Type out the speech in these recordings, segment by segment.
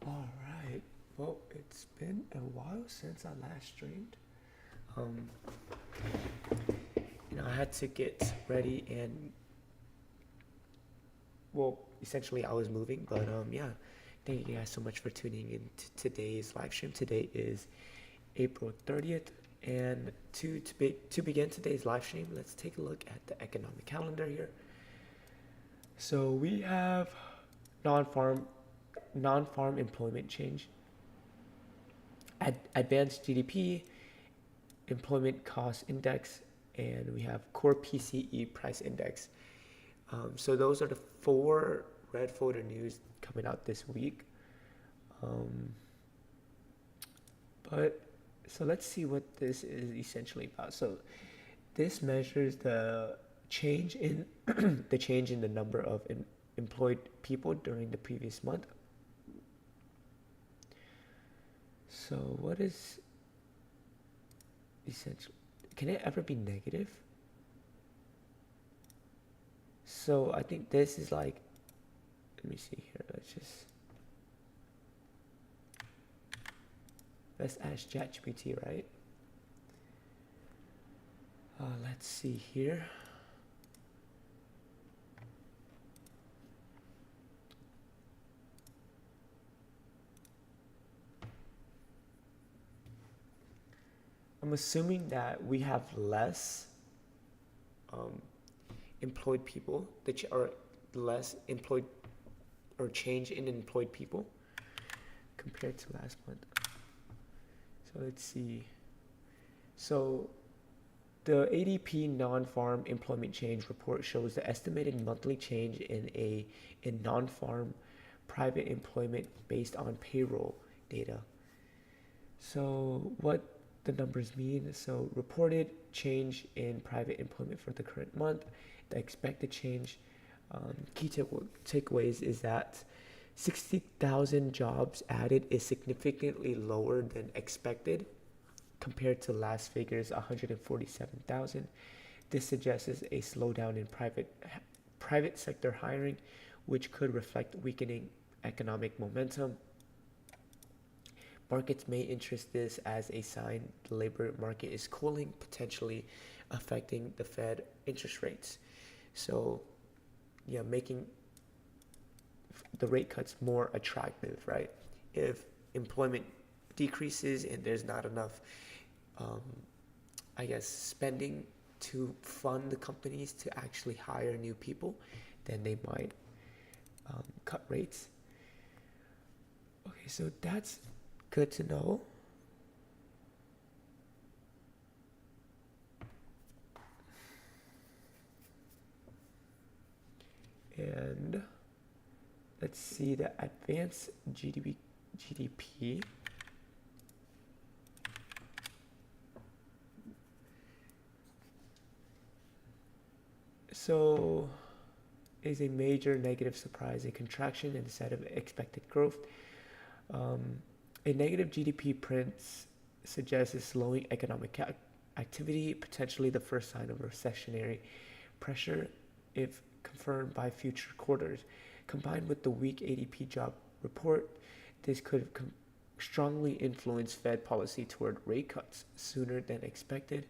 All right. Well, it's been a while since I last streamed. Um, I had to get ready and, well, essentially I was moving, but yeah. Thank you guys so much for tuning in to today's live stream. Today is April 30th, and to begin today's live stream, let's take a look at the economic calendar here. So we have non-farm employment change, advanced GDP, employment cost index, and we have core PCE price index. So those are the 4 red folder news coming out this week. But so let's see what this is essentially about. So this measures the change in the number of employed people during the previous month. So what is essentially, can it ever be negative? So I think this is like, let me see here, let's ask ChatGPT, right? Let's see here. I'm assuming that we have less employed people, that are less employed, or change in employed people compared to last month. So let's see. So the ADP non-farm employment change report shows the estimated monthly change in non-farm private employment based on payroll data. So what the numbers mean: so reported change in private employment for the current month, the expected change. Key takeaways is that 60,000 jobs added is significantly lower than expected compared to last figure's 147,000. This suggests a slowdown in private sector hiring, which could reflect weakening economic momentum. Markets may interpret this as a sign the labor market is cooling, potentially affecting the Fed interest rates. So, yeah, making the rate cuts more attractive, right? If employment decreases and there's not enough, spending to fund the companies to actually hire new people, then they might cut rates. Okay, so that's good to know. And let's see the advanced GDP. So is a major negative surprise, a contraction instead of expected growth. A negative GDP print suggests a slowing economic activity, potentially the first sign of recessionary pressure if confirmed by future quarters. Combined with the weak ADP job report, this could strongly influence Fed policy toward rate cuts sooner than expected.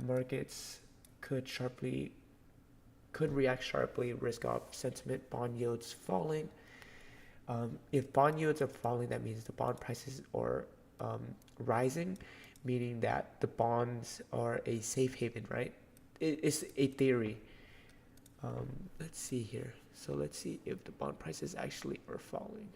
Markets could react sharply, risk off sentiment, bond yields falling. If bond yields are falling, that means the bond prices are rising, meaning that the bonds are a safe haven, right? It's a theory. Let's see here. So let's see if the bond prices actually are falling.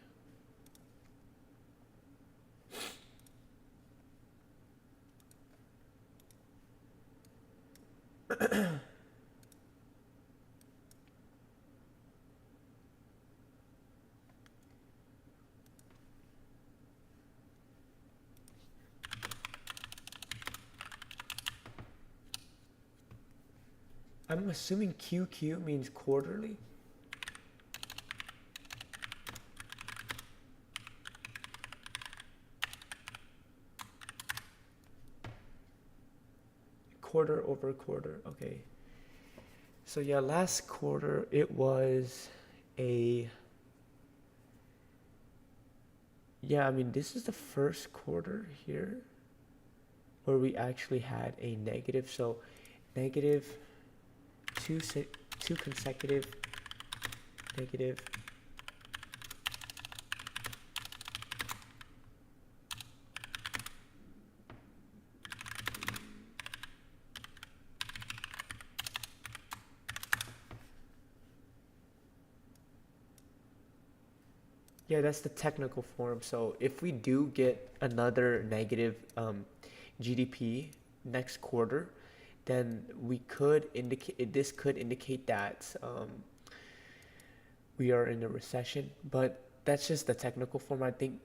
I'm assuming QQ means quarterly. Quarter over quarter, okay. So yeah, last quarter it was a yeah, I mean, this is the first quarter here where we actually had a negative. So negative two consecutive negative. Yeah, that's the technical form. So if we do get another negative GDP next quarter, then we could indicate, this could indicate that we are in a recession. But that's just the technical form. I think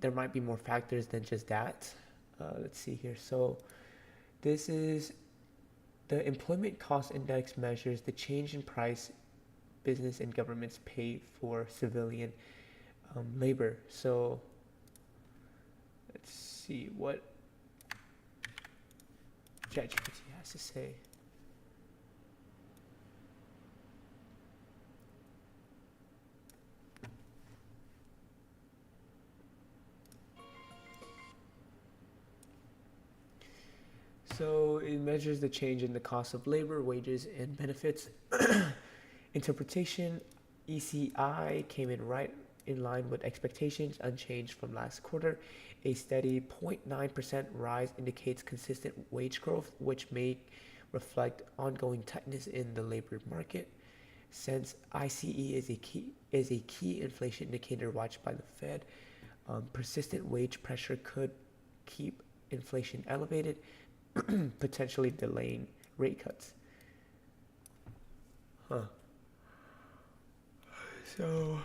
there might be more factors than just that. Let's see here. So this is the employment cost index, measures the change in price business and governments pay for civilian labor. So let's see what ChatGPT has to say. So it measures the change in the cost of labor, wages, and benefits. Interpretation, ECI came in right in line with expectations, unchanged from last quarter. A steady 0.9% rise indicates consistent wage growth, which may reflect ongoing tightness in the labor market. Since ICE is a key inflation indicator watched by the Fed, persistent wage pressure could keep inflation elevated, potentially delaying rate cuts. So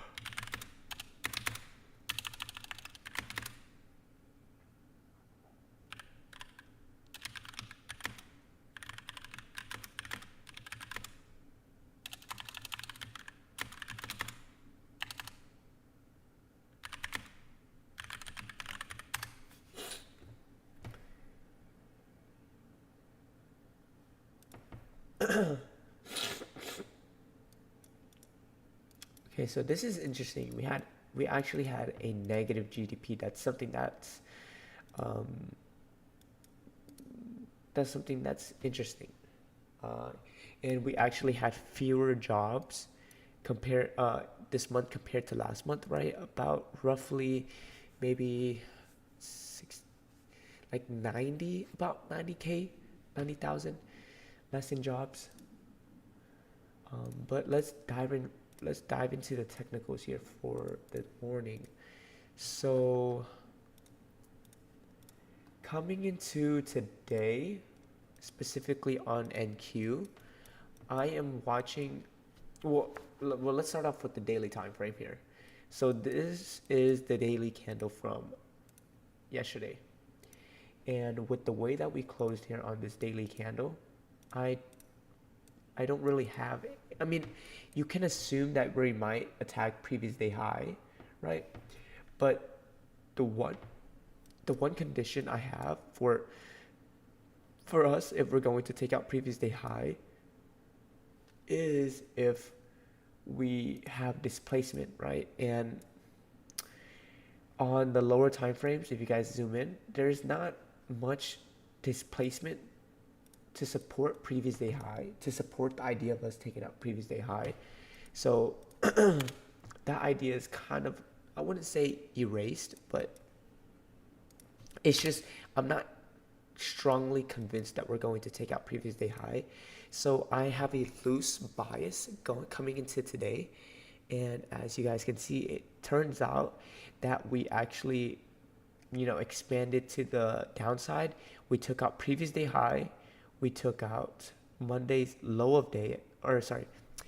okay, so this is interesting. We actually had a negative GDP. Um, that's something that's interesting. Uh, and we actually had fewer jobs compare this month compared to last month, right? About roughly maybe six, like 90, about 90K, 90,000 less in jobs. But let's dive into the technicals here for the morning. So coming into today, specifically on NQ, I am watching. Well, let's start off with the daily time frame here. So this is the daily candle from yesterday, and with the way that we closed here on this daily candle, I I don't really have. I mean, you can assume that we might attack previous day high, right? But the one the one condition I have for us, if we're going to take out previous day high, is if we have displacement, right? And on the lower time frames, if you guys zoom in, there's not much displacement to support previous day high, to support the idea of us taking out previous day high. So that idea is kind of, I wouldn't say erased, but it's just, I'm not strongly convinced that we're going to take out previous day high. So I have a loose bias coming into today. And as you guys can see, it turns out that we actually, expanded to the downside. We took out previous day high. We took out Monday's low of day, or sorry,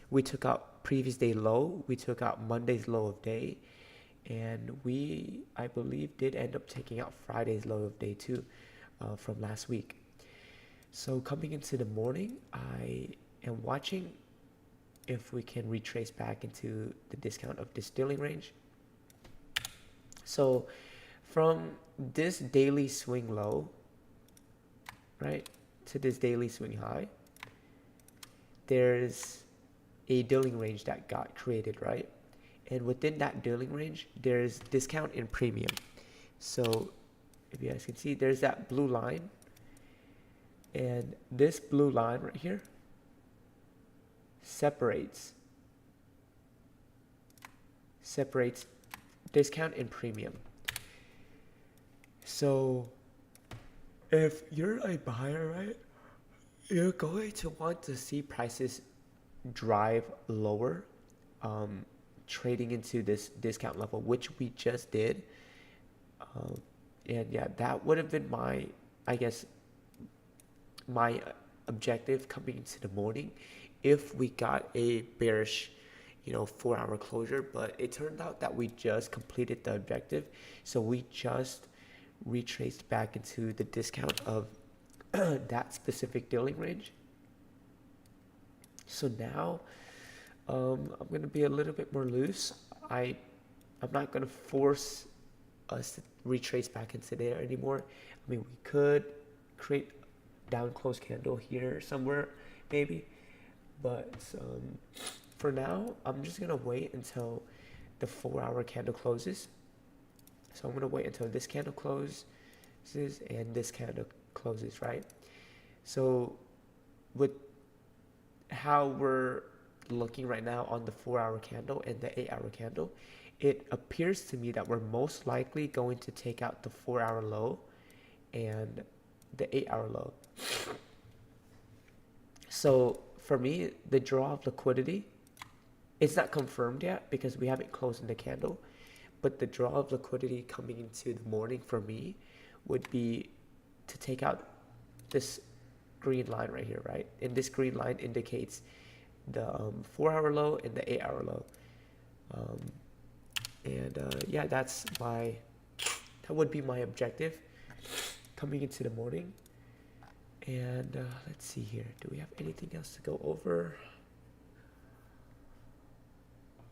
we took out previous day low. We took out Monday's low of day. And we, I believe, did end up taking out Friday's low of day too, from last week. So coming into the morning, I am watching if we can retrace back into the discount of distilling range. So from this daily swing low, right, to this daily swing high, there's a dilling range that got created, right? and within that dealing range, there's discount and premium. So if you guys can see, there's that blue line, and this blue line right here separates discount and premium. So if you're a buyer, right, you're going to want to see prices drive lower, trading into this discount level, which we just did. And yeah, that would have been my, I guess, my objective coming into the morning if we got a bearish 4-hour closure. But it turned out that we just completed the objective, so we just retraced back into the discount of that specific dealing range. So now I'm going to be a little bit more loose. I'm not going to force us to retrace back into there anymore. I mean, we could create down close candle here somewhere maybe, but for now I'm just gonna wait until the 4-hour candle closes. So I'm gonna wait until this candle closes and this candle closes, right? So with how we're looking right now on the 4-hour candle and the 8-hour candle, it appears to me that we're most likely going to take out the 4-hour low and the 8-hour low. So for me, the draw of liquidity, it's not confirmed yet because we haven't closed in the candle, but the draw of liquidity coming into the morning for me would be to take out this green line right here, right? And this green line indicates the 4-hour low and the 8-hour low. Yeah, that would be my objective coming into the morning. And let's see here, do we have anything else to go over?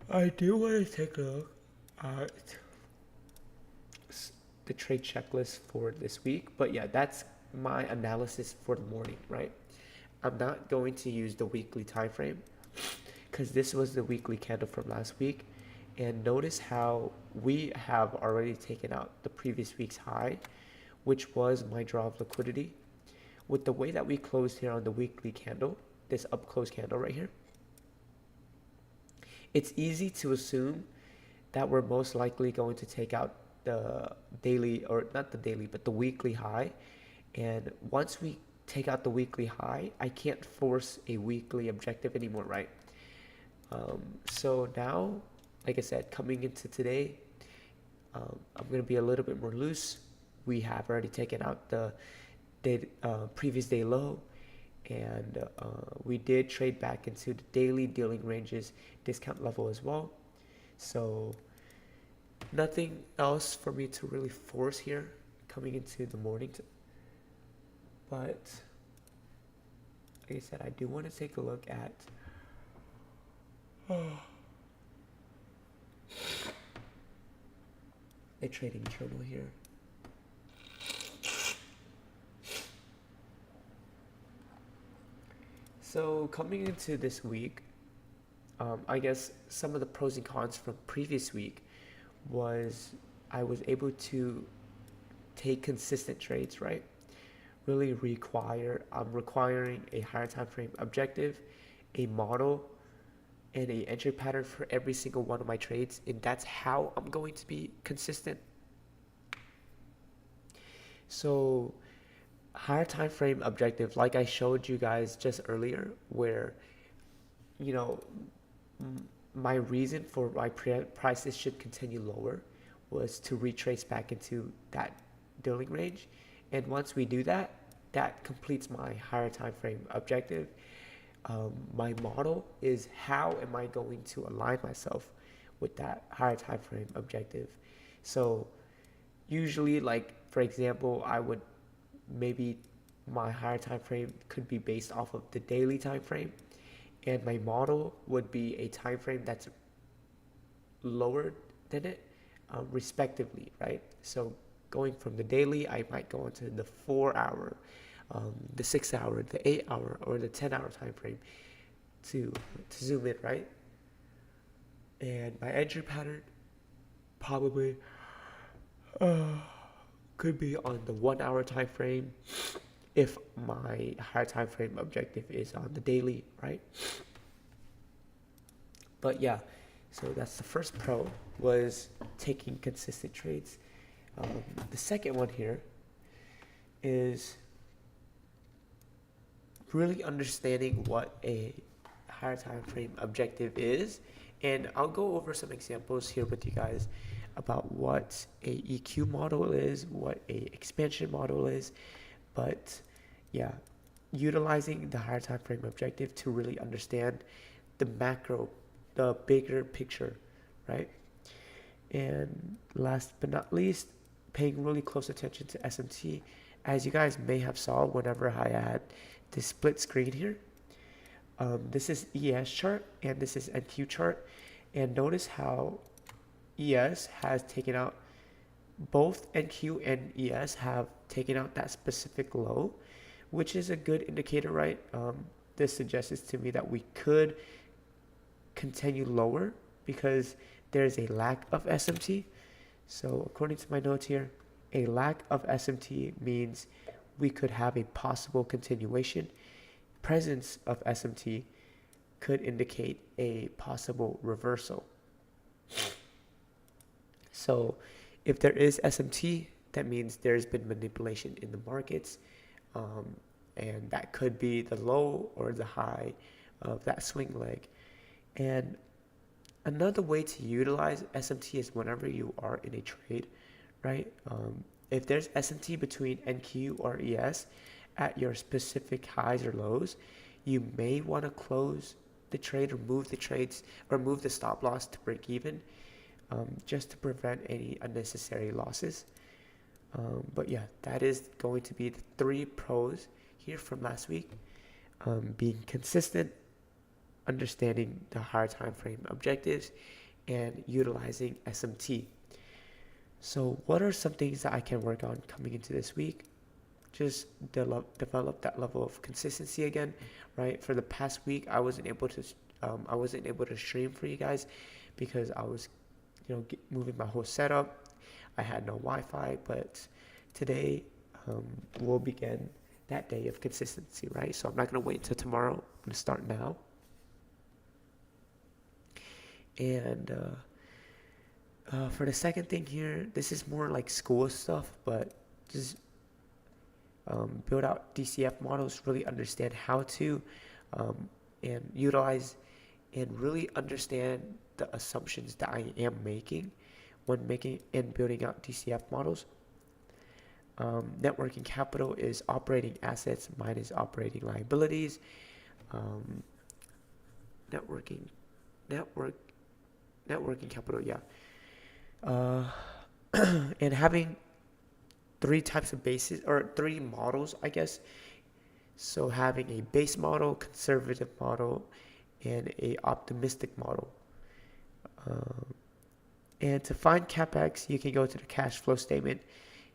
I do want to take a look at the trade checklist for this week, but yeah, that's my analysis for the morning, right? I'm not going to use the weekly time frame because this was the weekly candle from last week. And notice how we have already taken out the previous week's high, which was my draw of liquidity. With the way that we closed here on the weekly candle, this up close candle right here, it's easy to assume that we're most likely going to take out the daily, or not the daily, but the weekly high. And once we take out the weekly high, I can't force a weekly objective anymore, right? So now, like I said, coming into today, I'm going to be a little bit more loose. We have already taken out the previous day low, and we did trade back into the daily dealing ranges discount level as well. So nothing else for me to really force here coming into the morning. But like I said, I do want to take a look at a trading journal here. So coming into this week, I guess some of the pros and cons from previous week was I was able to take consistent trades, right? Really I'm requiring a higher time frame objective, a model, and a entry pattern for every single one of my trades, and that's how I'm going to be consistent. So higher time frame objective, like I showed you guys just earlier, where my reason for why prices should continue lower was to retrace back into that dealing range. And once we do that, that completes my higher time frame objective. My model is how am I going to align myself with that higher time frame objective. So usually, like for example, I would maybe my higher time frame could be based off of the daily time frame, and my model would be a time frame that's lower than it, respectively, right? So going from the daily, I might go into the 4-hour, the 6-hour, the 8-hour, or the 10-hour time frame to zoom in, right? And my entry pattern probably could be on the 1 hour time frame if my higher time frame objective is on the daily, right? But yeah, so that's the first pro, was taking consistent trades. The second one here is really understanding what a higher time frame objective is, and I'll go over some examples here with you guys about what a EQ model is, what a expansion model is. But yeah, utilizing the higher time frame objective to really understand the macro, the bigger picture, right? And last but not least, paying really close attention to SMT. As you guys may have saw whenever I had this split screen here, this is ES chart and this is NQ chart, and notice how ES has taken out, both NQ and ES have taken out that specific low, which is a good indicator, right? This suggests to me that we could continue lower because there's a lack of SMT. So according to my notes here, a lack of SMT means we could have a possible continuation. Presence of SMT could indicate a possible reversal. So if there is SMT, that means there's been manipulation in the markets, and that could be the low or the high of that swing leg. And another way to utilize SMT is whenever you are in a trade, right? If there's SMT between NQ or ES at your specific highs or lows, you may want to close the trade or move the trades or move the stop loss to break even, just to prevent any unnecessary losses. But yeah, that is going to be the 3 pros here from last week. Being consistent, understanding the higher time frame objectives, and utilizing SMT. So what are some things that I can work on coming into this week? Just develop that level of consistency again, right? For the past week, I wasn't able to stream for you guys because I was, moving my whole setup. I had no Wi-Fi, but today will begin that day of consistency, right? So I'm not going to wait until tomorrow. I'm going to start now. And for the second thing here, this is more like school stuff, but just build out DCF models, really understand how to and utilize and really understand the assumptions that I am making when making and building out DCF models. Net working capital is operating assets minus operating liabilities. Net working capital, yeah. And having 3 types of bases, or 3 models, I guess. So having a base model, conservative model, and a optimistic model. And to find CapEx, you can go to the cash flow statement,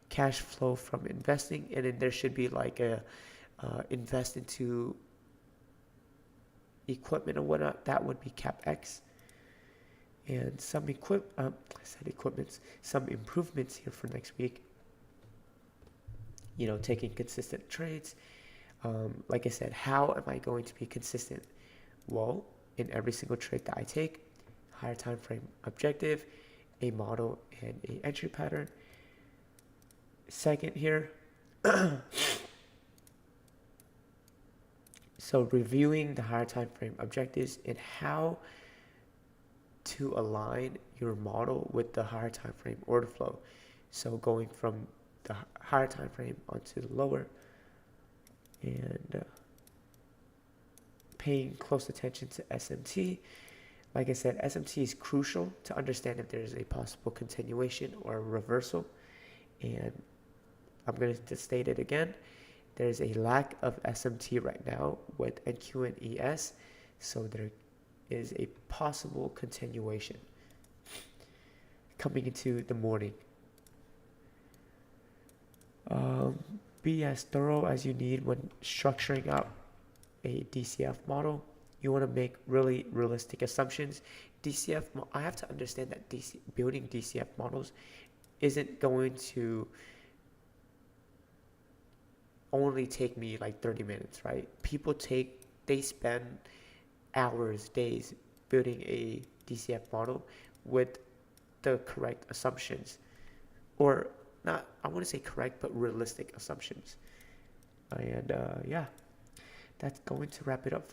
cash flow from investing, and then there should be like a invest into equipment or whatnot. That would be CapEx. And some some improvements here for next week. Taking consistent trades. Like I said, how am I going to be consistent? Well, in every single trade that I take, higher time frame objective, a model, and a entry pattern. Second here, so reviewing the higher time frame objectives and how to align your model with the higher time frame order flow. So going from the higher time frame onto the lower, and paying close attention to SMT. Like I said, SMT is crucial to understand if there is a possible continuation or a reversal. And I'm going to state it again. There's a lack of SMT right now with NQ and ES, so there is a possible continuation coming into the morning. Be as thorough as you need when structuring out a DCF model. You want to make really realistic assumptions I have to understand that building DCF models isn't going to only take me like 30 minutes, right? They spend hours, days building a DCF model with the correct assumptions, or not, I want to say correct, but realistic assumptions. And yeah, that's going to wrap it up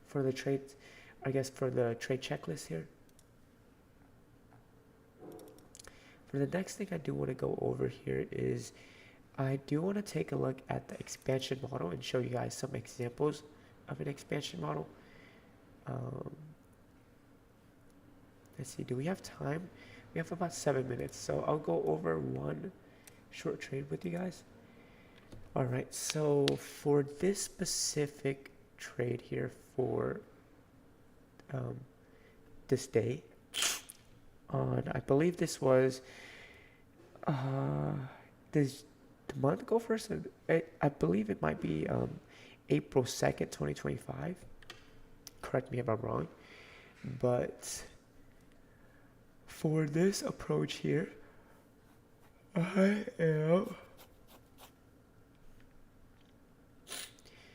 for the trade, I guess, for the trade checklist here. For the next thing I do want to go over here is I do want to take a look at the expansion model and show you guys some examples of an expansion model. Let's see, do we have time? We have about 7 minutes, so I'll go over one short trade with you guys. All right, so for this specific trade here for this day, I believe this was does the month go first? I believe it might be April 2nd, 2025. Correct me if I'm wrong. But for this approach here,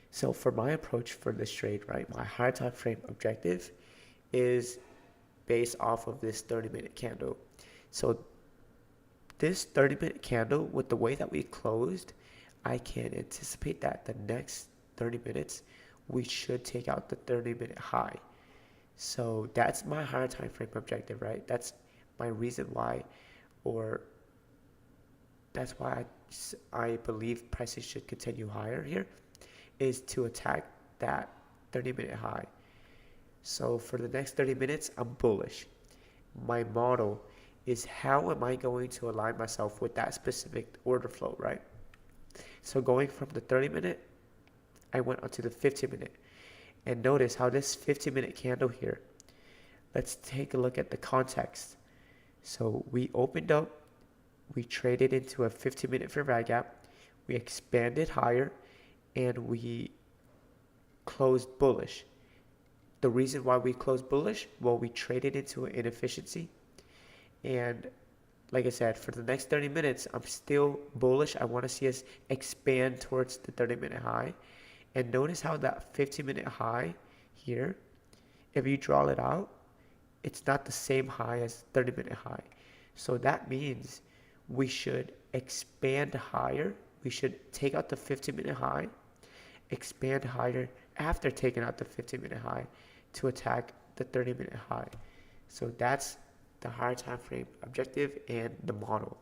so for my approach for this trade, right, my higher time frame objective is based off of this 30-minute candle. So this 30-minute candle, with the way that we closed, I can anticipate that the next 30 minutes we should take out the 30-minute high. So that's my higher time frame objective, right? That's my reason why, or that's why I believe prices should continue higher here, is to attack that 30-minute high. So for the next 30 minutes, I'm bullish. My model is how am I going to align myself with that specific order flow, right? So going from the 30-minute, I went onto the 15-minute. And notice how this 15-minute candle here, let's take a look at the context. So we opened up, we traded into a 15-minute fair value gap, we expanded higher, and we closed bullish. The reason why we closed bullish, well, we traded into an inefficiency. And like I said, for the next 30 minutes, I'm still bullish. I want to see us expand towards the 30-minute high. And notice how that 15-minute high here, if you draw it out, it's not the same high as 30-minute high. So that means we should expand higher. We should take out the 15-minute high, expand higher after taking out the 15-minute high to attack the 30-minute high. So that's the higher time frame objective and the model.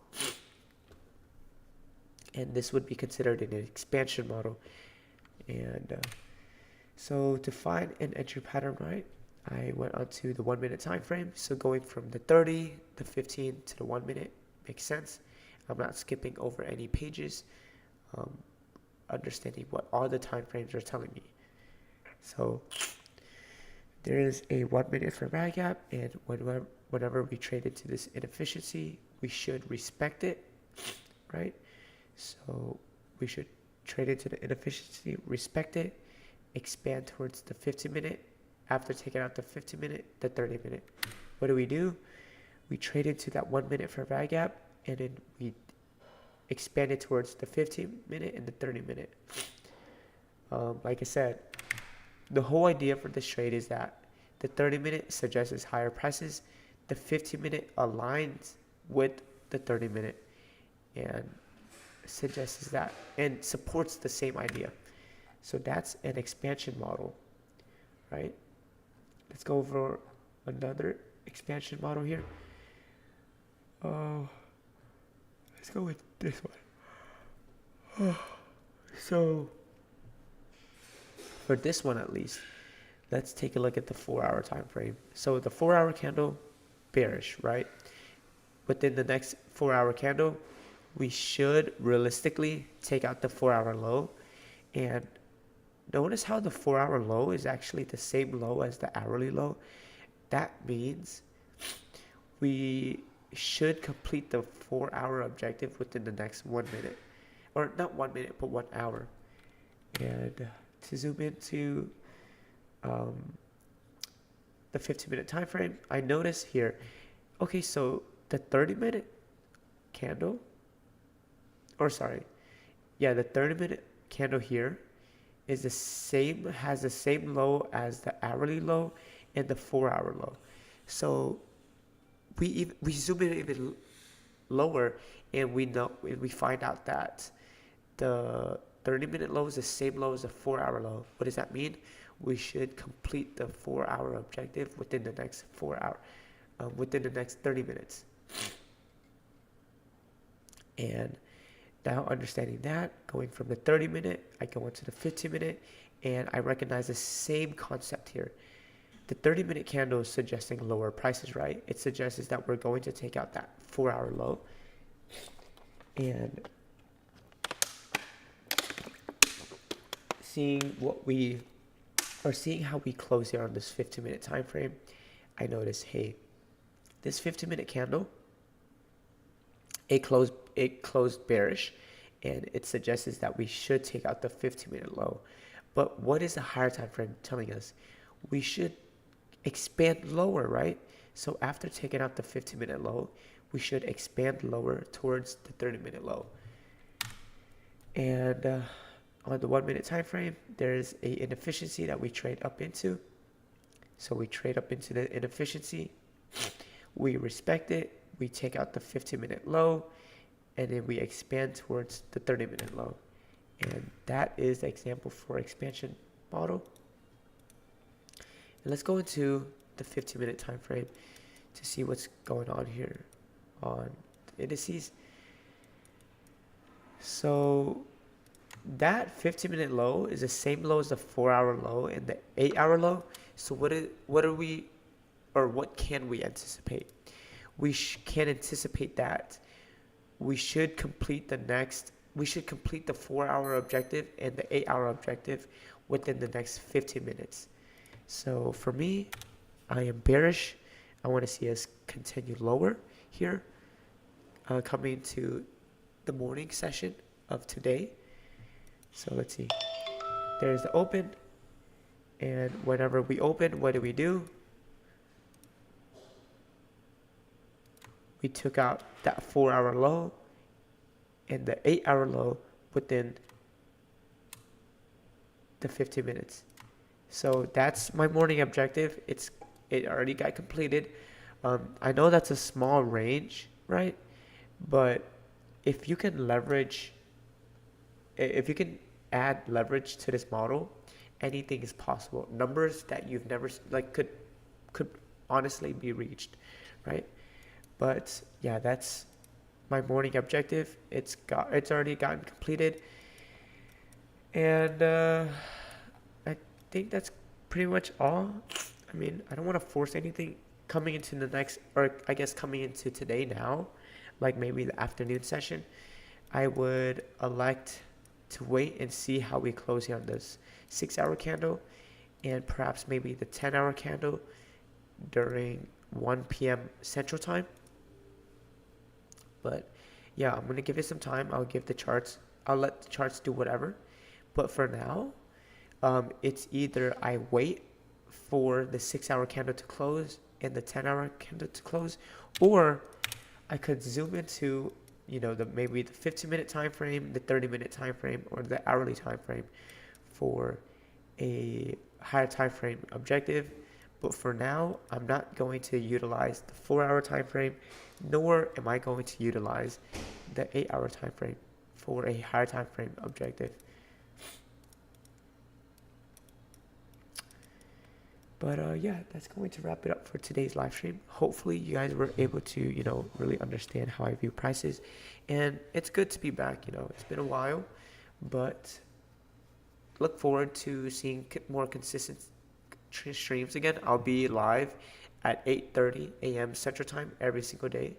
And this would be considered an expansion model. And so to find an entry pattern, right, I went onto the 1 minute time frame. So going from the 30, the 15 to the 1 minute makes sense. I'm not skipping over any pages, understanding what all the time frames are telling me. So there is a 1 minute fair value gap, and whenever we trade into this inefficiency, we should respect it, right? So we should trade into the inefficiency, respect it, expand towards the 15-minute. After taking out the 15-minute, the 30-minute. What do? We trade into that 1 minute fair value gap, and then we expand it towards the 15-minute and the 30-minute. Like I said, the whole idea for this trade is that the 30-minute suggests higher prices, the 15-minute aligns with the 30-minute and suggests that and supports the same idea. So that's an expansion model, right? Let's go over another expansion model here. Let's go with this one. So for this one at least, let's take a look at the 4-hour time frame. So the 4-hour candle, bearish, right? Within the next 4-hour candle, we should realistically take out the 4-hour low. And notice how the 4-hour low is actually the same low as the hourly low. That means we should complete the 4-hour objective within the next 1 minute. Or not 1 minute, but 1 hour. And to zoom into the 15-minute time frame, I notice here, okay, so the 30-minute candle, or sorry, yeah, the 30-minute candle here is the same, has the same low as the hourly low and the 4-hour low. So we zoom in even lower, and we find out that the 30-minute low is the same low as the 4-hour low. What does that mean? We should complete the 4-hour objective within the next 30 minutes. And now understanding that, going from the 30-minute, I go into the 15-minute, and I recognize the same concept here. The 30-minute candle is suggesting lower prices, right? It suggests that we're going to take out that 4-hour low. And seeing how we close here on this 15-minute time frame, I notice, hey, this 15-minute candle, it closed bearish, and it suggests that we should take out the 15-minute low. But what is the higher time frame telling us? We should expand lower, right? So after taking out the 15-minute low, we should expand lower towards the 30-minute low. And on the 1-minute time frame, there's a inefficiency that we trade up into. So we trade up into the inefficiency, we respect it, we take out the 15-minute low, and then we expand towards the 30-minute low. And that is the example for expansion model. And let's go into the 15-minute time frame to see what's going on here on the indices. So that 15-minute low is the same low as the 4-hour low and the 8-hour low. So what can we anticipate? We can anticipate that we should complete the 4-hour objective and the 8-hour objective within the next 15 minutes. So for me, I am bearish. I want to see us continue lower here, coming to the morning session of today. So let's see. There's the open, and whenever we open, what do? We took out that 4-hour low and the 8-hour low within the 15 minutes. So that's my morning objective. It already got completed. I know that's a small range, right? But if you can add leverage to this model, anything is possible. Numbers that you've never could honestly be reached, right? But yeah, that's my morning objective. It's already gotten completed, and I think that's pretty much all. I mean, I don't want to force anything coming into the next, or I guess coming into today now, like maybe the afternoon session. I would elect to wait and see how we close here on this 6-hour candle, and perhaps maybe the 10-hour candle during 1 p.m. Central Time. But yeah, I'm going to give it some time. I'll let the charts do whatever. But for now, it's either I wait for the 6-hour candle to close and the 10-hour candle to close, or I could zoom into, maybe the 15-minute time frame, the 30-minute time frame, or the hourly time frame for a higher time frame objective. But for now, I'm not going to utilize the 4-hour time frame, nor am I going to utilize the 8-hour time frame for a higher time frame objective. But yeah, that's going to wrap it up for today's live stream. Hopefully you guys were able to, really understand how I view prices. And it's good to be back, it's been a while, but look forward to seeing more consistent streams again. I'll be live at 8:30 a.m. Central Time every single day.